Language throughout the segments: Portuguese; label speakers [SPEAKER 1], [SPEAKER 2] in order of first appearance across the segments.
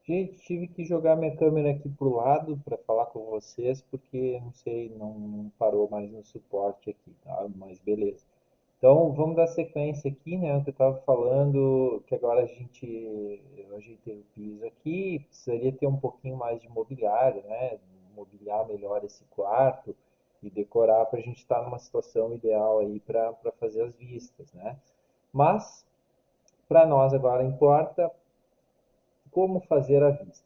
[SPEAKER 1] Gente, tive que jogar minha câmera aqui pro lado para falar com vocês, porque não sei, não parou mais no suporte aqui, tá? Mas beleza. Então, vamos dar sequência aqui, né? O que eu estava falando, que agora eu ajeitei o piso aqui, precisaria ter um pouquinho mais de mobiliário, né? Mobiliar melhor esse quarto e decorar para a gente estar numa situação ideal aí para fazer as vistas, né? Mas, para nós agora importa como fazer a vista.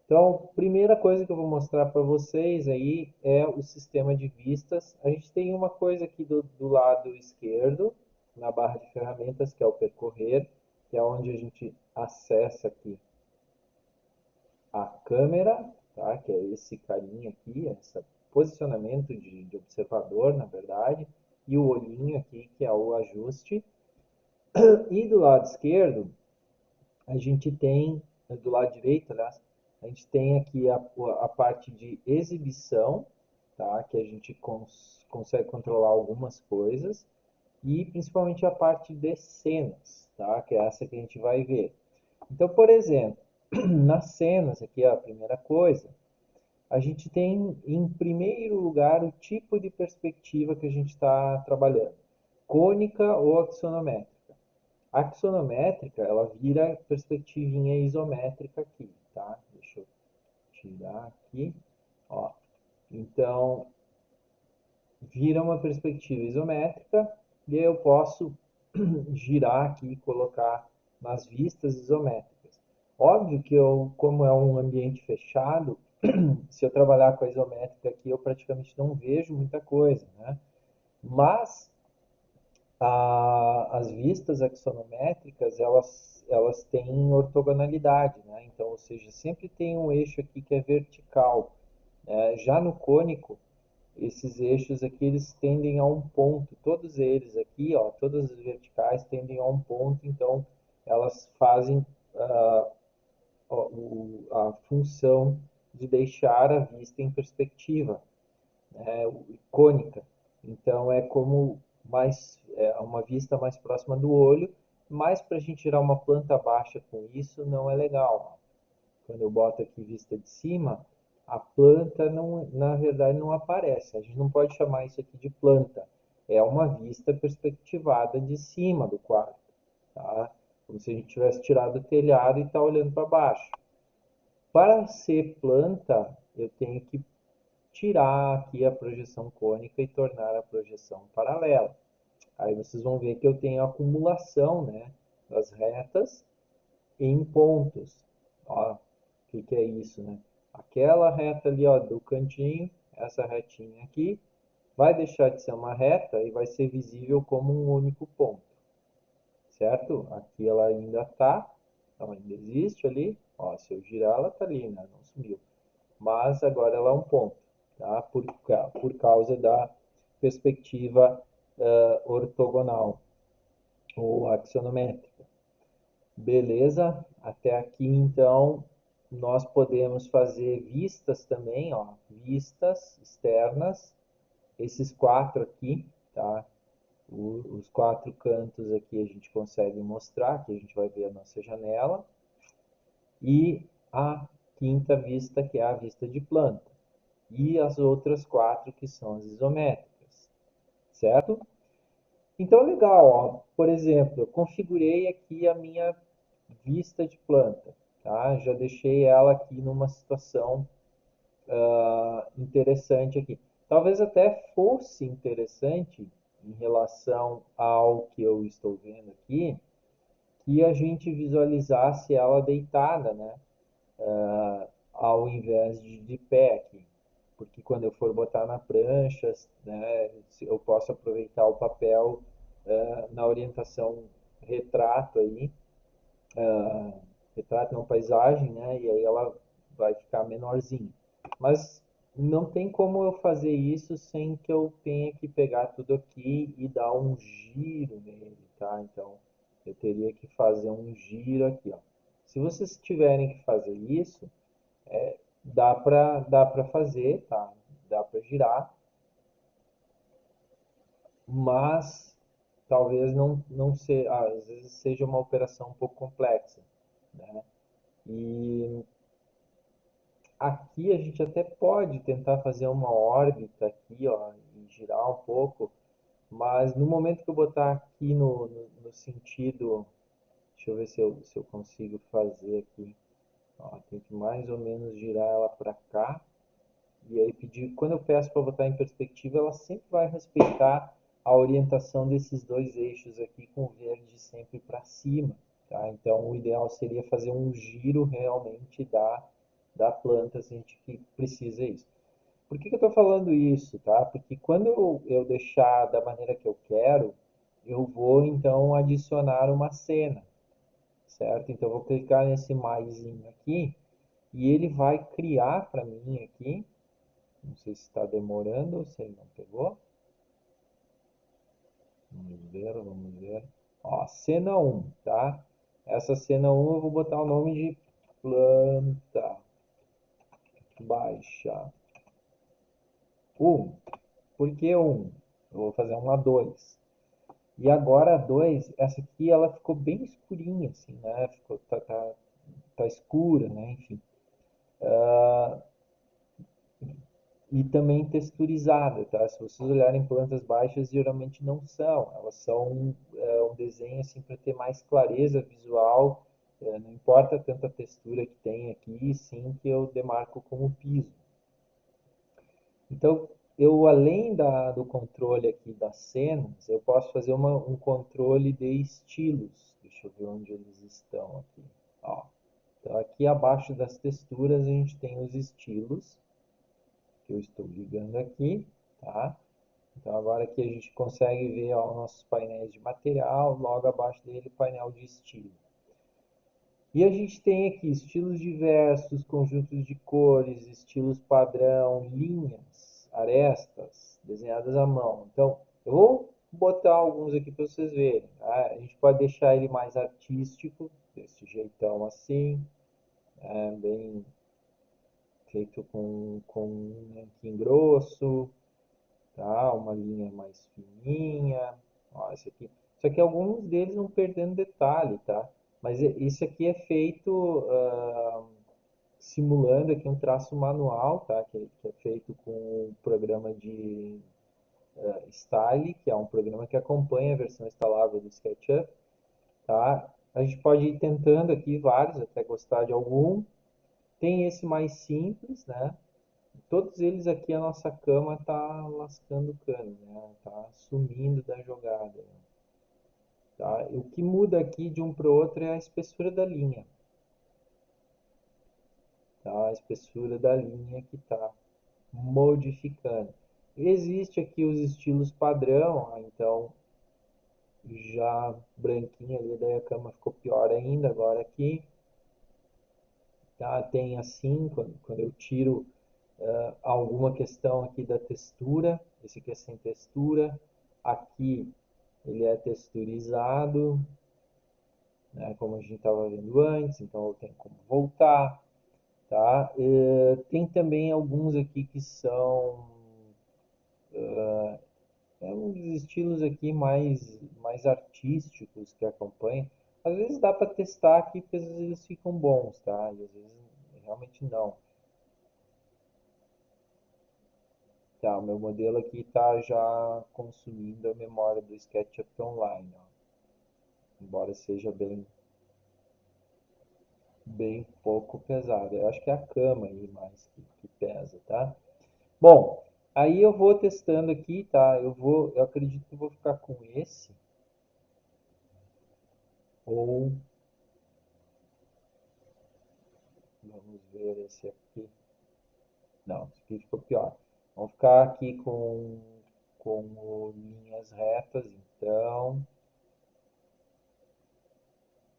[SPEAKER 1] Então, primeira coisa que eu vou mostrar para vocês aí é o sistema de vistas. A gente tem uma coisa aqui do lado esquerdo, na barra de ferramentas, que é o percorrer, que é onde a gente acessa aqui a câmera, tá? Que é esse carinha aqui, esse posicionamento de observador, na verdade, e o olhinho aqui, que é o ajuste. E do lado esquerdo, a gente tem, do lado direito, aliás, a gente tem aqui a parte de exibição, tá? Que a gente consegue controlar algumas coisas, e principalmente a parte de cenas, tá? Que é essa que a gente vai ver. Então, por exemplo, nas cenas, aqui é a primeira coisa, a gente tem em primeiro lugar o tipo de perspectiva que a gente está trabalhando, cônica ou axonométrica. A axonométrica, ela vira perspectivinha isométrica aqui, tá? Deixa eu tirar aqui, ó. Então, vira uma perspectiva isométrica e aí eu posso girar aqui e colocar nas vistas isométricas. Óbvio que eu, como é um ambiente fechado, se eu trabalhar com a isométrica aqui, eu praticamente não vejo muita coisa, né? Mas as vistas axonométricas, elas têm ortogonalidade, né? Então, ou seja, sempre tem um eixo aqui que é vertical. Já no cônico, esses eixos aqui, eles tendem a um ponto. Todos eles aqui, ó, todas as verticais tendem a um ponto, então elas fazem ah, a função de deixar a vista em perspectiva, cônica. Então é como uma vista mais próxima do olho, mas para a gente tirar uma planta baixa com isso não é legal. Quando eu boto aqui vista de cima, a planta não, na verdade não aparece. A gente não pode chamar isso aqui de planta. É uma vista perspectivada de cima do quarto, tá? Como se a gente tivesse tirado o telhado e está olhando para baixo. Para ser planta, eu tenho que tirar aqui a projeção cônica e tornar a projeção paralela. Aí vocês vão ver que eu tenho acumulação, né, das retas em pontos. Ó, o que é isso, né? Aquela reta ali, ó, do cantinho, essa retinha aqui, vai deixar de ser uma reta e vai ser visível como um único ponto, certo? Aqui ela ainda está, então ainda existe ali, ó, se eu girar ela está ali, né? Não sumiu. Mas agora ela é um ponto, tá? Por causa da perspectiva ortogonal ou axonométrica. Beleza? Até aqui, então, nós podemos fazer vistas também, ó, vistas externas, esses quatro aqui, tá? Os quatro cantos aqui a gente consegue mostrar, que a gente vai ver a nossa janela, e a quinta vista, que é a vista de planta, e as outras quatro que são as isométricas, certo? Então, legal, ó. Por exemplo, eu configurei aqui a minha vista de planta, tá? Já deixei ela aqui numa situação interessante aqui. Talvez até fosse interessante em relação ao que eu estou vendo aqui, que a gente visualizasse ela deitada, né? Ao invés de pé aqui. Porque quando eu for botar na prancha, né, eu posso aproveitar o papel na orientação retrato aí, retrato não paisagem, né, e aí ela vai ficar menorzinha. Mas não tem como eu fazer isso sem que eu tenha que pegar tudo aqui e dar um giro nele, tá? Então eu teria que fazer um giro aqui, ó. Se vocês tiverem que fazer isso, dá para fazer, tá? Dá para girar, mas talvez não seja, às vezes seja uma operação um pouco complexa, né? E aqui a gente até pode tentar fazer uma órbita aqui, ó, e girar um pouco, mas no momento que eu botar aqui no sentido, deixa eu ver se eu consigo fazer aqui, ó, tem que mais ou menos girar ela para cá, e aí pedir, quando eu peço para botar em perspectiva, ela sempre vai respeitar a orientação desses dois eixos aqui com o verde sempre para cima, tá? Então o ideal seria fazer um giro realmente da planta se a gente precisa isso. Por que eu estou falando isso, tá? Porque quando eu deixar da maneira que eu quero, eu vou então adicionar uma cena, certo? Então eu vou clicar nesse maisinho aqui e ele vai criar para mim aqui. Não sei se está demorando ou se ele não pegou. Vamos ver, vamos ver. Ó, cena um, tá? Essa cena um eu vou botar o nome de planta baixa um. Por que um? Eu vou fazer uma 2. E agora a 2, essa aqui ela ficou bem escurinha, assim, né? Ficou, tá escura, né? Enfim. E também texturizada, tá? Se vocês olharem plantas baixas, geralmente não são. Elas são um desenho assim para ter mais clareza visual. Não importa tanta textura que tem aqui, sim que eu demarco como piso. Então, eu além do controle aqui das cenas, eu posso fazer um controle de estilos. Deixa eu ver onde eles estão aqui. Ó, então, aqui abaixo das texturas a gente tem os estilos, que eu estou ligando aqui, tá? Então agora aqui a gente consegue ver ó, nossos painéis de material, logo abaixo dele painel de estilo. E a gente tem aqui estilos diversos, conjuntos de cores, estilos padrão, linhas, arestas, desenhadas à mão. Então, eu vou botar alguns aqui para vocês verem. Tá? A gente pode deixar ele mais artístico, desse jeitão assim, bem feito com um nanquim grosso, tá? Uma linha mais fininha. Ó, esse aqui alguns deles vão perdendo detalhe, tá? Mas isso aqui é feito simulando aqui um traço manual, tá? Que é feito com o programa de Style, que é um programa que acompanha a versão instalável do SketchUp, tá? A gente pode ir tentando aqui vários, até gostar de algum. Tem esse mais simples, né? Todos eles aqui a nossa cama tá lascando o cano, né? Tá sumindo da jogada, né? Tá? O que muda aqui de um para o outro é a espessura da linha, tá? A espessura da linha que está modificando. Existe aqui os estilos padrão, então já branquinho ali, daí a cama ficou pior ainda agora aqui, tá? Tem assim, quando eu tiro alguma questão aqui da textura, esse aqui é sem textura, aqui ele é texturizado, né, como a gente estava vendo antes, então eu tenho como voltar, tá? Tem também alguns aqui que são uns estilos aqui mais artísticos que acompanham. Às vezes dá para testar aqui, porque às vezes eles ficam bons, tá? E às vezes realmente não. Tá, o meu modelo aqui está já consumindo a memória do SketchUp Online, ó. Embora seja bem pouco pesado. Eu acho que é a cama aí mais que pesa, tá? Bom, aí eu vou testando aqui, tá? Eu acredito que eu vou ficar com esse ou vamos ver esse aqui. Não, esse aqui ficou pior. Vamos ficar aqui com linhas retas, então,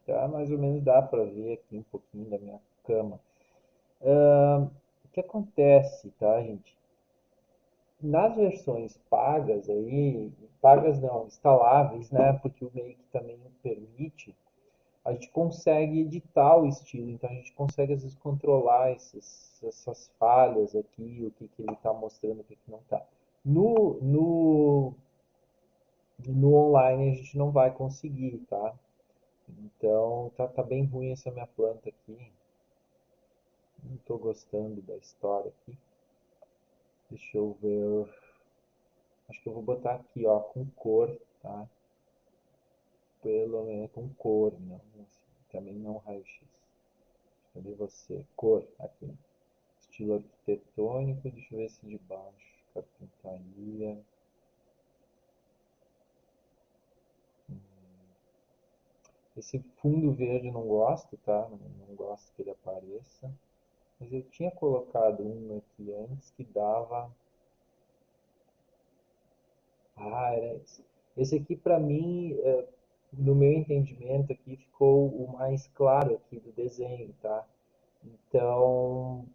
[SPEAKER 1] tá? Mais ou menos dá para ver aqui um pouquinho da minha cama. O que acontece, tá, gente? Nas versões pagas aí, pagas não, instaláveis, né? Porque o Make também permite, a gente consegue editar o estilo, então a gente consegue às vezes controlar essas falhas aqui, o que, que ele está mostrando, o que, que não está. No, no, no online a gente não vai conseguir, tá? Então tá bem ruim essa minha planta aqui. Não estou gostando da história aqui. Deixa eu ver. Acho que eu vou botar aqui, ó, com cor, tá? Pelo menos com cor, não. Assim, também não raio-x. Cadê você? Cor, aqui. Estilo arquitetônico, deixa eu ver se de baixo. Carpintaria. Esse fundo verde eu não gosto, tá? Não gosto que ele apareça. Mas eu tinha colocado um aqui antes que dava. Ah, era esse. Esse aqui para mim, no meu entendimento aqui, ficou o mais claro aqui do desenho, tá? Então,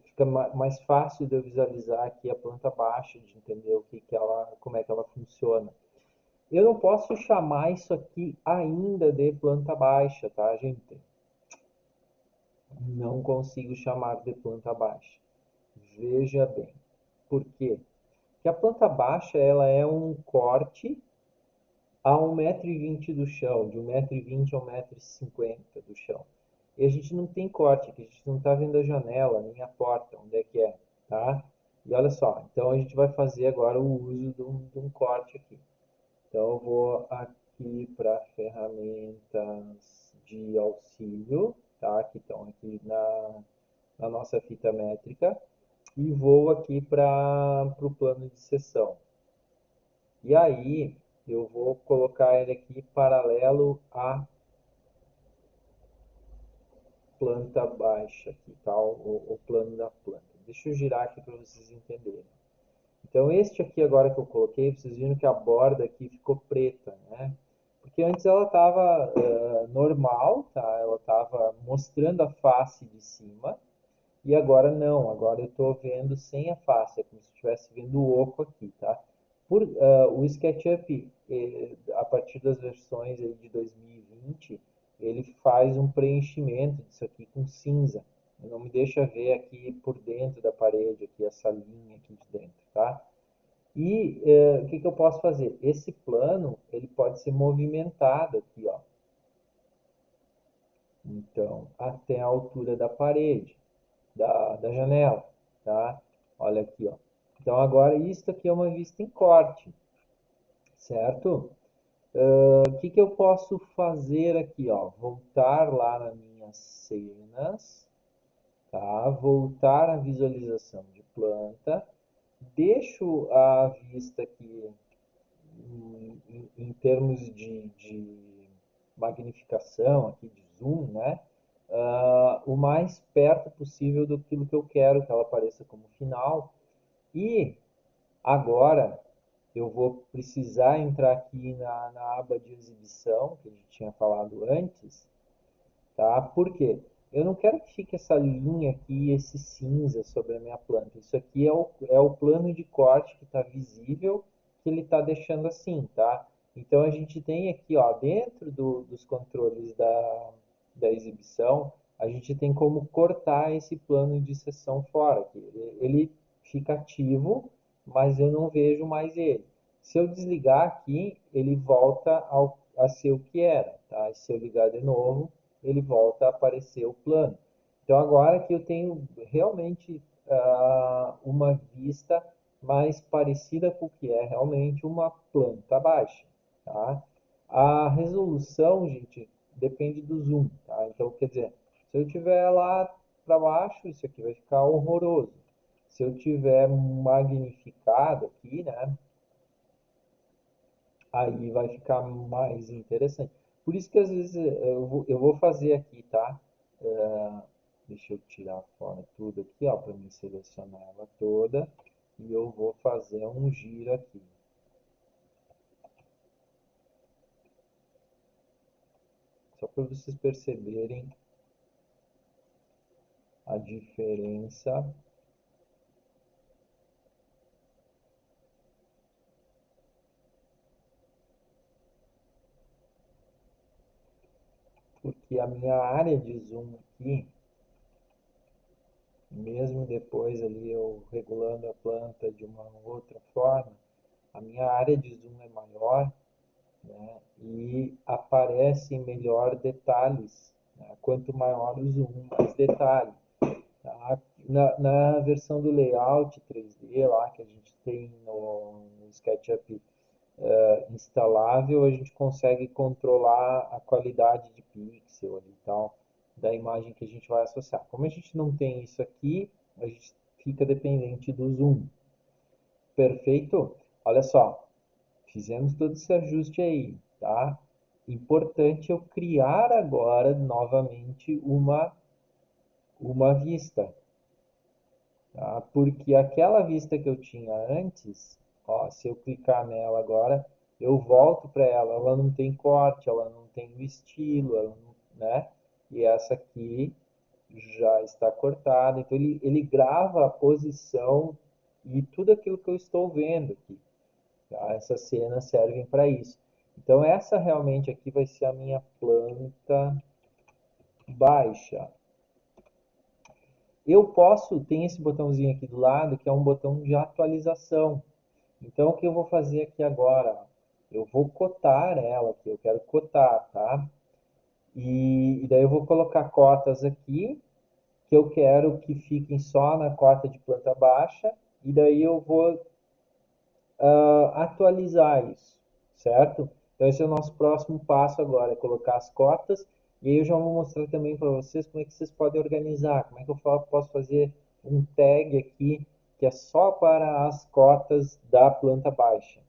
[SPEAKER 1] fica mais fácil de eu visualizar aqui a planta baixa, de entender o que que ela, como é que ela funciona. Eu não posso chamar isso aqui ainda de planta baixa, tá, gente? Não consigo chamar de planta baixa. Veja bem. Por quê? Porque a planta baixa ela é um corte a 1,20 m do chão, de 1,20 m a 1,50 m do chão. E a gente não tem corte aqui, a gente não está vendo a janela, nem a porta, onde é que é, tá? E olha só, então a gente vai fazer agora o uso de um corte aqui. Então eu vou aqui para ferramentas de auxílio, tá? Que estão aqui na nossa fita métrica e vou aqui para o plano de seção. E aí eu vou colocar ele aqui paralelo à planta baixa, aqui, tá? O plano da planta. Deixa eu girar aqui para vocês entenderem. Então este aqui agora que eu coloquei, vocês viram que a borda aqui ficou preta, né? Porque antes ela estava normal, tá? Ela estava mostrando a face de cima. E agora não, agora eu estou vendo sem a face, é como se estivesse vendo o oco aqui, tá? O SketchUp, a partir das versões aí de 2020, ele faz um preenchimento disso aqui com cinza. Ele não me deixa ver aqui por dentro da parede, aqui essa linha aqui de dentro, tá? E o que que eu posso fazer? Esse plano, ele pode ser movimentado aqui, ó. Então, até a altura da parede, da janela, tá? Olha aqui, ó. Então, agora, isso aqui é uma vista em corte, certo? O que que eu posso fazer aqui, ó? Voltar lá nas minhas cenas, tá? Voltar à visualização de planta. Deixo a vista aqui em termos de magnificação, aqui de zoom, né? O mais perto possível do que eu quero que ela apareça como final. E agora eu vou precisar entrar aqui na aba de exibição, que a gente tinha falado antes, tá? Por quê? Eu não quero que fique essa linha aqui, esse cinza sobre a minha planta. Isso aqui é o plano de corte que está visível, que ele está deixando assim, tá? Então a gente tem aqui, ó, dentro dos controles da exibição, a gente tem como cortar esse plano de seção fora. Aqui. Ele fica ativo, mas eu não vejo mais ele. Se eu desligar aqui, ele volta a ser o que era, tá? E se eu ligar de novo, ele volta a aparecer o plano. Então agora que eu tenho realmente uma vista mais parecida com o que é realmente uma planta baixa, tá? A resolução, gente, depende do zoom, tá? Então, quer dizer, se eu tiver lá para baixo, isso aqui vai ficar horroroso. Se eu tiver magnificado aqui, né, aí vai ficar mais interessante. Por isso que às vezes eu vou fazer aqui, tá? Deixa eu tirar fora tudo aqui, ó, para me selecionar ela toda. E eu vou fazer um giro aqui. Só para vocês perceberem a diferença. Porque a minha área de zoom aqui, mesmo depois ali eu regulando a planta de uma outra forma, a minha área de zoom é maior, né? E aparecem melhor detalhes, né? Quanto maior o zoom, mais detalhe. Na versão do layout 3D lá que a gente tem no SketchUp instalável, a gente consegue controlar a qualidade de pixel ali e tal, da imagem que a gente vai associar. Como a gente não tem isso aqui, a gente fica dependente do zoom. Perfeito? Olha só, fizemos todo esse ajuste aí, tá? Importante eu criar agora novamente uma vista, tá? Porque aquela vista que eu tinha antes, ó, se eu clicar nela agora, eu volto para ela, ela não tem corte, ela não tem o estilo, ela não, né? E essa aqui já está cortada, então ele grava a posição e tudo aquilo que eu estou vendo aqui, tá? Essas cenas servem para isso. Então essa realmente aqui vai ser a minha planta baixa. Eu posso, tem esse botãozinho aqui do lado, que é um botão de atualização. Então, o que eu vou fazer aqui agora? Eu vou cotar ela aqui, eu quero cotar, tá? E daí eu vou colocar cotas aqui, que eu quero que fiquem só na cota de planta baixa, e daí eu vou atualizar isso, certo? Então, esse é o nosso próximo passo agora, é colocar as cotas, e aí eu já vou mostrar também para vocês como é que vocês podem organizar, como é que eu posso fazer um tag aqui, que é só para as cotas da planta baixa.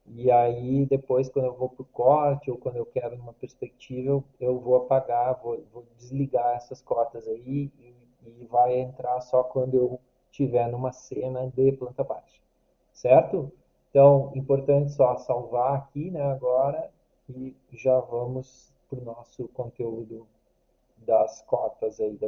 [SPEAKER 1] E aí, depois, quando eu vou para o corte ou quando eu quero uma perspectiva, eu vou apagar, vou desligar essas cotas aí e vai entrar só quando eu estiver numa cena de planta baixa, certo? Então, importante só salvar aqui, né, agora e já vamos para o nosso conteúdo das cotas aí da